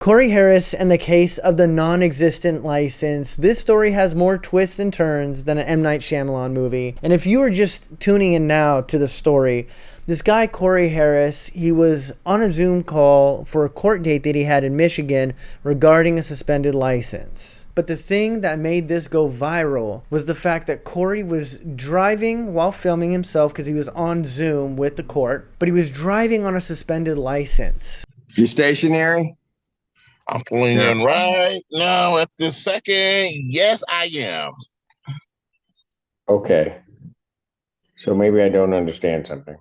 Cory Harris and the case of the non-existent license. This story has more twists and turns than an M. Night Shyamalan movie. And if you are just tuning in now to the story, this guy, Cory Harris, he was on a Zoom call for a court date that he had in Michigan regarding a suspended license. But the thing that made this go viral was the fact that Cory was driving while filming himself because he was on Zoom with the court, but he was driving on a suspended license. You stationary? I'm pulling in right now at this second. Yes, I am. Okay. So maybe I don't understand something.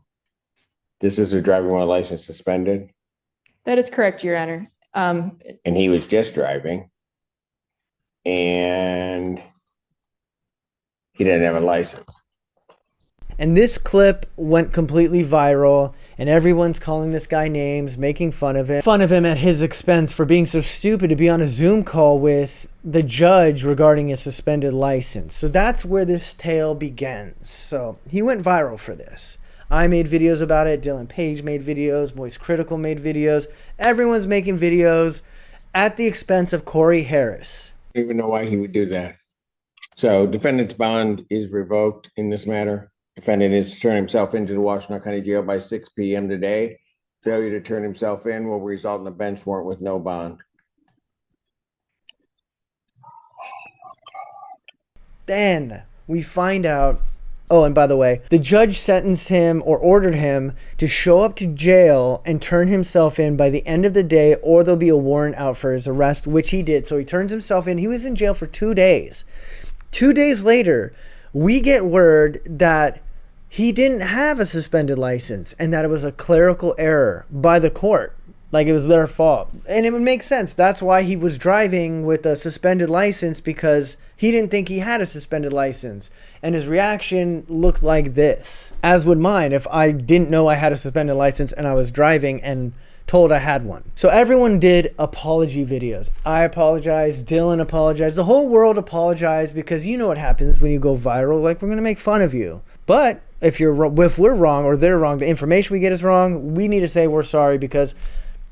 This is a driving while license suspended? That is correct, Your Honor. And he was just driving. And he didn't have a license. And this clip went completely viral, and everyone's calling this guy names, making fun of him at his expense for being so stupid to be on a Zoom call with the judge regarding his suspended license. So that's where this tale begins. So he went viral for this. I made videos about it. Dylan Page made videos. Moist Critical made videos. Everyone's making videos at the expense of Cory Harris. I don't even know why he would do that. So defendant's bond is revoked in this matter. Defendant is to turn himself into the Washington County Jail by 6 p.m. today. Failure to turn himself in will result in a bench warrant with no bond. Then we find out, oh, and by the way, the judge sentenced him or ordered him to show up to jail and turn himself in by the end of the day, or there'll be a warrant out for his arrest, which he did. So he turns himself in. He was in jail for 2 days. 2 days later, we get word that he didn't have a suspended license and that it was a clerical error by the court. Like it was their fault. And it would make sense. That's why he was driving with a suspended license, because he didn't think he had a suspended license. And his reaction looked like this. As would mine if I didn't know I had a suspended license and I was driving and told I had one. So everyone did apology videos. I apologized. Dylan apologized. The whole world apologized, because you know what happens when you go viral. Like, we're going to make fun of you. But if we're wrong or they're wrong, the information we get is wrong, we need to say we're sorry, because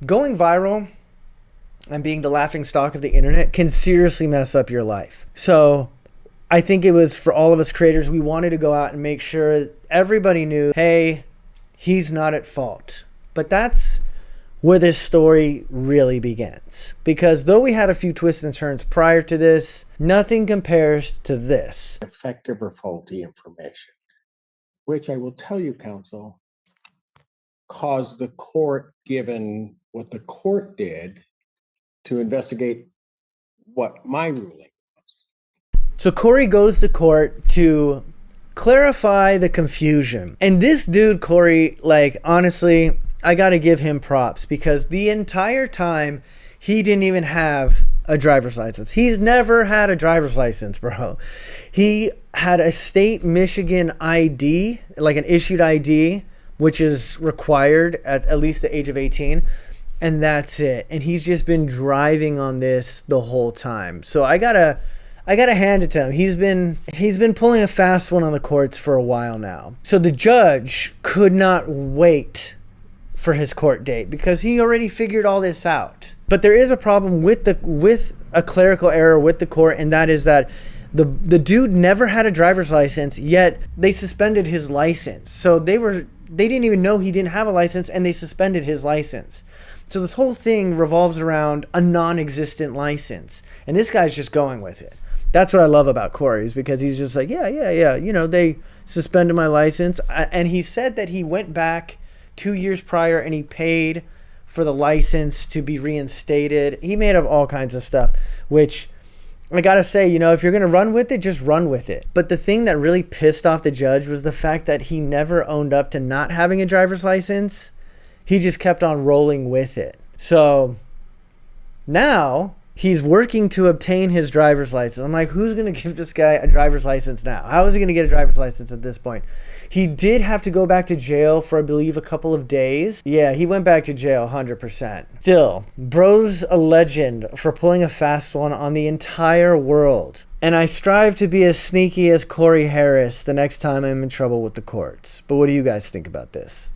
going viral and being the laughing stock of the internet can seriously mess up your life. So I think it was for all of us creators, we wanted to go out and make sure everybody knew, hey, he's not at fault. But that's where this story really begins. Because though we had a few twists and turns prior to this, nothing compares to this. Effective or faulty information, which I will tell you, counsel, caused the court, given what the court did, to investigate what my ruling was. So Cory goes to court to clarify the confusion. And this dude, Cory, like, honestly, I gotta give him props, because the entire time he didn't even have a driver's license. He's never had a driver's license, bro. He had a state Michigan ID, like an issued ID, which is required at least the age of 18. And that's it. And he's just been driving on this the whole time. So I gotta hand it to him. He's been pulling a fast one on the courts for a while now. So the judge could not wait for his court date, because he already figured all this out. But there is a problem with a clerical error with the court, and that is that the dude never had a driver's license, yet they suspended his license. So they didn't even know he didn't have a license, and they suspended his license. So this whole thing revolves around a non-existent license, and this guy's just going with it. That's what I love about Cory, is because he's just like, yeah, you know, they suspended my license. And he said that he went back 2 years prior and he paid for the license to be reinstated. He made up all kinds of stuff, which I gotta say, you know, if you're gonna run with it, just run with it. But the thing that really pissed off the judge was the fact that he never owned up to not having a driver's license. He just kept on rolling with it. So now he's working to obtain his driver's license. I'm like, who's going to give this guy a driver's license now? How is he going to get a driver's license at this point? He did have to go back to jail for, I believe, a couple of days. Yeah, he went back to jail 100%. Still, bro's a legend for pulling a fast one on the entire world. And I strive to be as sneaky as Cory Harris the next time I'm in trouble with the courts. But what do you guys think about this?